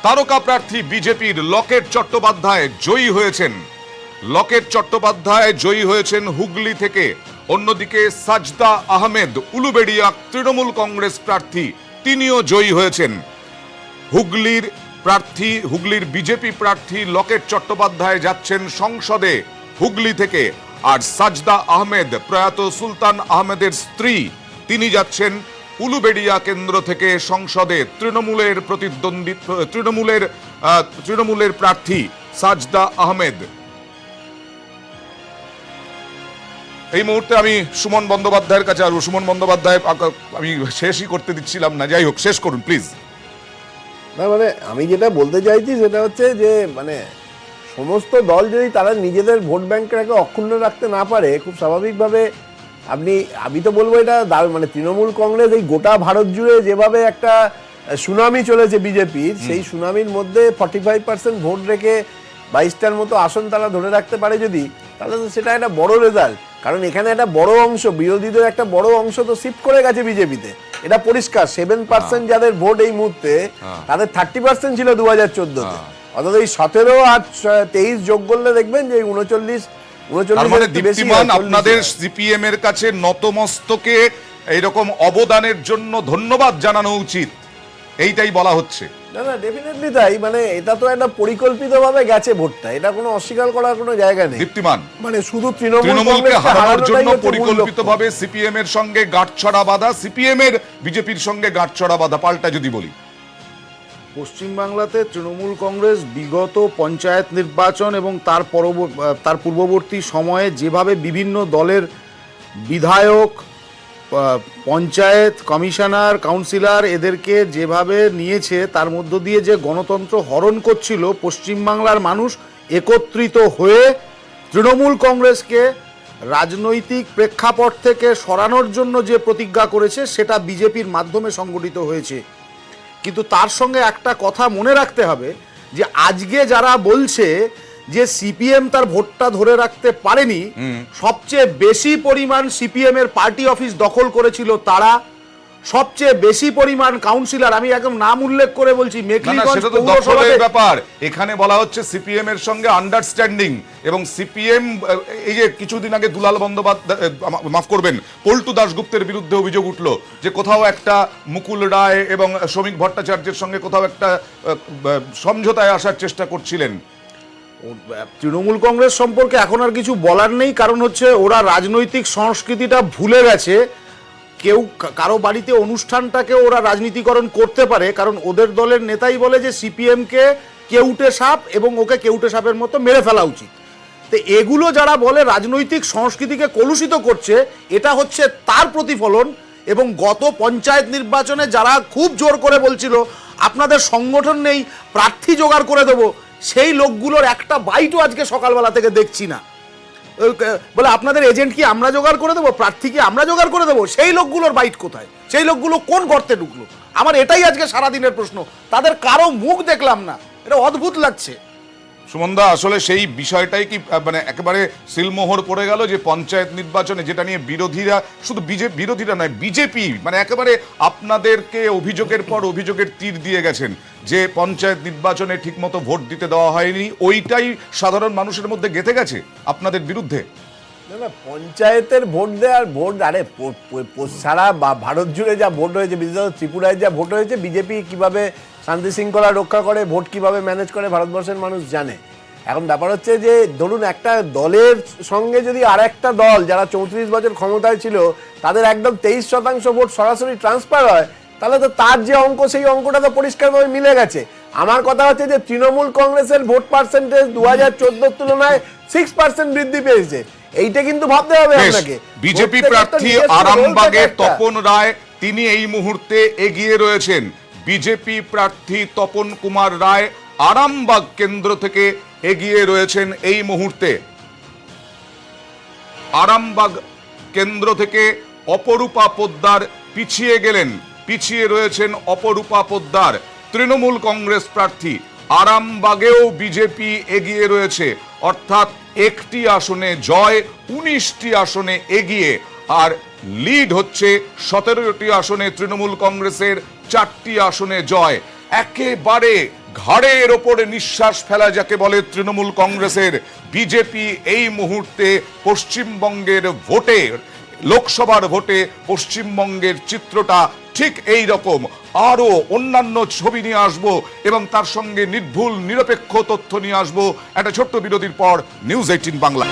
তারকা প্রার্থী বিজেপির লকেট চট্টোপাধ্যায় জয়ী হয়েছেন। লকেট চট্টোপাধ্যায় জয়ী হয়েছেন হুগলি থেকে। অন্যদিকে সাজদা আহমেদ উলুবেড়িয়া তৃণমূল কংগ্রেস প্রার্থী, তিনিও জয়ী হয়েছেন। হুগলির বিজেপি প্রার্থী লকেট চট্টোপাধ্যায় যাচ্ছেন সংসদে হুগলি থেকে, আর সাজদা আহমেদ প্রয়াত সুলতান আহমেদের স্ত্রী, তিনি যাচ্ছেন উলুবেড়িয়া কেন্দ্র থেকে সংসদে। তৃণমূলের প্রার্থী সাজদা আহমেদ। এই মুহূর্তে আমি সুমন বন্দ্যোপাধ্যায়ের কাছে, আর সুমন বন্দ্যোপাধ্যায় আমি শেষই করতে দিচ্ছিলাম না, যাই হোক শেষ করুন প্লিজ। না মানে আমি যেটা বলতে চাইছি সেটা হচ্ছে যে মানে সমস্ত দল যদি তারা নিজেদের ভোট ব্যাংকটাকে অক্ষুণ্ণ রাখতে না পারে, খুব স্বাভাবিকভাবে আমি তো বলবো এটা মানে তৃণমূল কংগ্রেস এই গোটা ভারত জুড়ে যেভাবে একটা সুনামি চলেছে বিজেপির, সেই সুনামির মধ্যে 45% ভোট রেখে 22টার মতো আসন তারা ধরে রাখতে পারে যদি, তাহলে তো সেটা একটা বড় রেজাল্ট। কারণ এখানে একটা বড় অংশ, বিরোধীদের একটা বড় অংশ তো শিফট করে গেছে বিজেপিতে, এটা পরিষ্কার। 7% যাদের ভোট এই মুহূর্তে, তাদের 30% ছিল 2014-তে। অর্থাৎ এই 17 আর 23 যোগ করলে দেখবেন যে 39 আপনাদের সিপিএম এর কাছে নতমস্তকে এইরকম অবদানের জন্য ধন্যবাদ জানানো উচিত, এইটাই বলা হচ্ছে। না না, ডেফিনেটলি তাই। মানে এটা তো একটা পরিকল্পিতভাবে গেছে ভোটটা, এটা কোনো অস্বীকার করার কোনো জায়গা নেই। দীপ্তিমান, মানে শুধু তৃণমূলকে হারানোর জন্য পরিকল্পিতভাবে সিপিএম এর সঙ্গে গাঁটছড়া বাঁধা, সিপিএম এর বিজেপির সঙ্গে গাঁটছড়া বাঁধা। পাল্টা যদি বলি, পশ্চিমবাংলাতে তৃণমূল কংগ্রেস বিগত পঞ্চায়েত নির্বাচন এবং তার পূর্ববর্তী সময়ে যেভাবে বিভিন্ন দলের বিধায়ক, পঞ্চায়েত কমিশনার, কাউন্সিলর এদেরকে যেভাবে নিয়েছে, তার মধ্য দিয়ে যে গণতন্ত্র হরণ করছিল, পশ্চিমবাংলার মানুষ একত্রিত হয়ে তৃণমূল কংগ্রেসকে রাজনৈতিক প্রেক্ষাপট থেকে সরানোর জন্য যে প্রতিজ্ঞা করেছে, সেটা বিজেপির মাধ্যমে সংগঠিত হয়েছে। কিন্তু তার সঙ্গে একটা কথা মনে রাখতে হবে যে আজকে যারা বলছে যে সিপিএম তার ভোটটা ধরে রাখতে পারেনি, সবচেয়ে বেশি পরিমাণ সিপিএম এর পার্টি অফিস দখল করেছিল তারা, সবচেয়ে বেশি পরিমাণ কাউন্সিলর, আমি একদম নাম উল্লেখ করে বলছি, মেখলিগঞ্জ পৌরসভার ব্যাপার। এখানে বলা হচ্ছে সিপিএম এর সঙ্গে আন্ডারস্ট্যান্ডিং, এবং সিপিএম এই যে কিছুদিন আগে দুলাল বন্দ্যোপাধ্যায়, মাফ করবেন, পল্টু দাশগুপ্তের বিরুদ্ধে অভিযোগ উঠলো যে কোথাও একটা মুকুল রায় এবং শ্রমিক ভট্টাচার্যের সঙ্গে কোথাও একটা সমঝোতায় আসার চেষ্টা করছিলেন। তৃণমূল কংগ্রেস সম্পর্কে এখন আর কিছু বলার নেই, কারণ হচ্ছে ওরা রাজনৈতিক সংস্কৃতিটা ভুলে গেছে। কেউ কারো বাড়িতে অনুষ্ঠানটাকে ওরা রাজনীতিকরণ করতে পারে, কারণ ওদের দলের নেতাই বলে যে সিপিএমকে কেউটে সাপ এবং ওকে কেউটে সাপের মতো মেরে ফেলা উচিত। তো এগুলো যারা বলে রাজনৈতিক সংস্কৃতিকে কলুষিত করছে, এটা হচ্ছে তার প্রতিফলন। এবং গত পঞ্চায়েত নির্বাচনে যারা খুব জোর করে বলছিল আপনাদের সংগঠন নেই, প্রার্থী জোগাড় করে দেবো, সেই লোকগুলোর একটা বাইটও আজকে সকালবেলা থেকে দেখছি না। বলে আপনাদের এজেন্ট কি আমরা জোগাড় করে দেবো, প্রার্থী কি আমরা জোগাড় করে দেবো, সেই লোকগুলোর বাইট কোথায়? সেই লোকগুলো কোন গর্তে ঢুকলো? আমার এটাই আজকে সারাদিনের প্রশ্ন। তাদের কারো মুখ দেখলাম না, এটা অদ্ভুত লাগছে। সুমনদা, আসলে সেই বিষয়টাই কি মানে একেবারে সিলমোহর পড়ে গেল যে পঞ্চায়েত নির্বাচনে, যেটা নিয়ে বিরোধীরা, শুধু বিরোধীরা নয়, বিজেপি মানে একেবারে আপনাদেরকে অভিযোগের পর অভিযোগের তীর দিয়ে গেছেন যে পঞ্চায়েত নির্বাচনে ঠিকমতো ভোট দিতে দেওয়া হয়নি, ওইটাই সাধারণ মানুষের মধ্যে গেঁথে গেছে আপনাদের বিরুদ্ধে। না না, পঞ্চায়েতের ভোট দেওয়ার ভোট, আরে সারা ভারত জুড়ে যা ভোট হয়েছে, বিশেষত ত্রিপুরায় যা ভোট হয়েছে, বিজেপি কিভাবে শান্তি শৃঙ্খলা রক্ষা করে, ভোট কিভাবে ম্যানেজ করে, ভারতবর্ষের মানুষ জানে। এখন ব্যাপার হচ্ছে যে ধরুন একটা দলের সঙ্গে যদি আর একটা দল যারা 34 বছর ক্ষমতায় ছিল, তাদের একদম 23% ভোট সরাসরি ট্রান্সফার হয়, তাহলে তো তার যে অঙ্ক, সেই অঙ্কটা তো পরিষ্কারভাবে মিলে গেছে। আমার কথা হচ্ছে যে তৃণমূল কংগ্রেসের ভোট পার্সেন্টেজ 2014 তুলনায় 6% বৃদ্ধি পেয়েছে, এইটা কিন্তু ভাবতে হবে আপনাকে। বিজেপি প্রার্থী আরামবাগের তপন রায়, তিনি এই মুহূর্তে এগিয়ে রয়েছেন। বিজেপি প্রার্থী তপন কুমার রায় আরামবাগ কেন্দ্র থেকে এগিয়ে রয়েছেন এই মুহূর্তে। আরামবাগ কেন্দ্র থেকে অপরূপা পোদ্দার পিছিয়ে রয়েছেন অপরূপা পোদ্দার, তৃণমূল কংগ্রেস প্রার্থী। আরামবাগেও বিজেপি এগিয়ে রয়েছে, অর্থাৎ একটি আসনে জয়, 19টি আসনে এগিয়ে, আর লিড হচ্ছে 17টি আসনে তৃণমূল কংগ্রেসের, 4টি আসনে জয়। একেবারে ঘাড়ের ওপরে নিঃশ্বাস ফেলা যাকে বলে তৃণমূল কংগ্রেসের, বিজেপি এই মুহূর্তে পশ্চিমবঙ্গের ভোটের, লোকসভার ভোটে পশ্চিমবঙ্গের চিত্রটা ঠিক এই রকম। আরো অন্যান্য ছবি নিয়ে আসবো এবং তার সঙ্গে নির্ভুল নিরপেক্ষ তথ্য নিয়ে আসবো একটা ছোট্ট বিরতির পর। নিউজ 18 বাংলা।